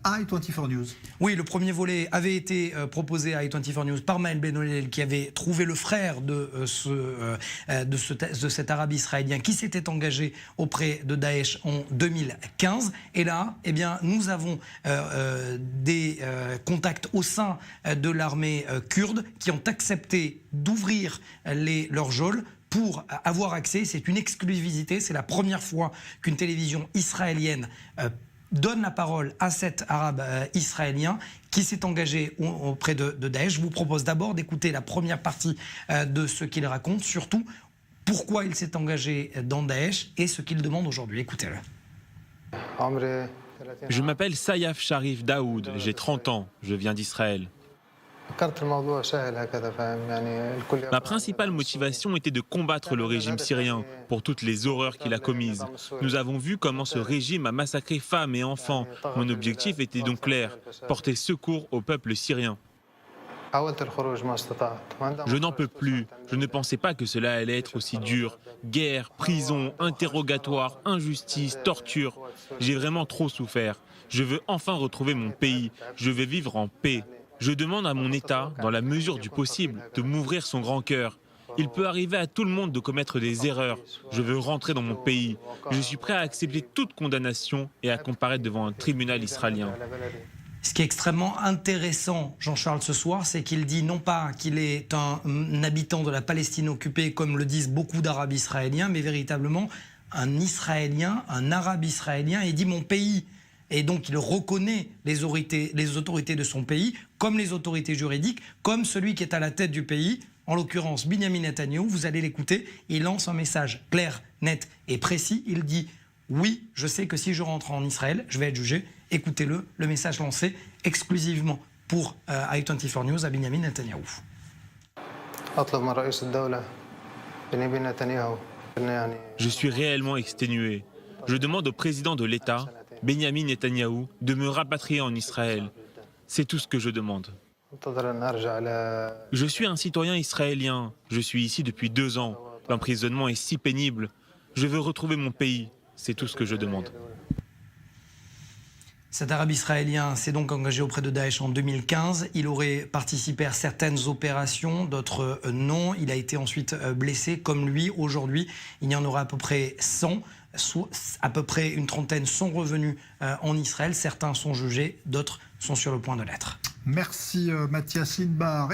à i24 News. Oui, le premier volet avait été proposé à i24 News par Maël Benolel, qui avait trouvé le frère de cet arabe israélien qui s'était engagé auprès de Daesh en 2015. Et là, eh bien, nous avons des contacts au sein de l'armée kurde qui ont accepté d'ouvrir leurs geôles pour avoir accès. C'est une exclusivité, c'est la première fois qu'une télévision israélienne donne la parole à cet arabe israélien qui s'est engagé auprès de Daesh. Je vous propose d'abord d'écouter la première partie de ce qu'il raconte, surtout pourquoi il s'est engagé dans Daesh et ce qu'il demande aujourd'hui. Écoutez-le. Je m'appelle Sayaf Sharif Daoud, j'ai 30 ans, je viens d'Israël. Ma principale motivation était de combattre le régime syrien pour toutes les horreurs qu'il a commises. Nous avons vu comment ce régime a massacré femmes et enfants. Mon objectif était donc clair, porter secours au peuple syrien. Je n'en peux plus. Je ne pensais pas que cela allait être aussi dur. Guerre, prison, interrogatoire, injustice, torture. J'ai vraiment trop souffert. Je veux enfin retrouver mon pays. Je veux vivre en paix. Je demande à mon État, dans la mesure du possible, de m'ouvrir son grand cœur. Il peut arriver à tout le monde de commettre des erreurs. Je veux rentrer dans mon pays. Je suis prêt à accepter toute condamnation et à comparaître devant un tribunal israélien. Ce qui est extrêmement intéressant, Jean-Charles, ce soir, c'est qu'il dit non pas qu'il est un habitant de la Palestine occupée, comme le disent beaucoup d'Arabes israéliens, mais véritablement un Israélien, un Arabe israélien, et il dit mon pays. Et donc il reconnaît les autorités de son pays, comme les autorités juridiques, comme celui qui est à la tête du pays, en l'occurrence Benyamin Netanyahou. Vous allez l'écouter, il lance un message clair, net et précis. Il dit « Oui, je sais que si je rentre en Israël, je vais être jugé. » Écoutez-le, le message lancé exclusivement pour i24 News à Benyamin Netanyahou. Je suis réellement exténué. Je demande au président de l'État, Benyamin Netanyahou, de me rapatrier en Israël. C'est tout ce que je demande. Je suis un citoyen israélien. Je suis ici depuis 2 ans. L'emprisonnement est si pénible. Je veux retrouver mon pays. C'est tout ce que je demande. Cet arabe israélien s'est donc engagé auprès de Daesh en 2015. Il aurait participé à certaines opérations, d'autres non. Il a été ensuite blessé, comme lui. Aujourd'hui, il y en aura à peu près 100. À peu près une trentaine sont revenus en Israël. Certains sont jugés, d'autres sont sur le point de l'être. Merci Mathias Lindbar.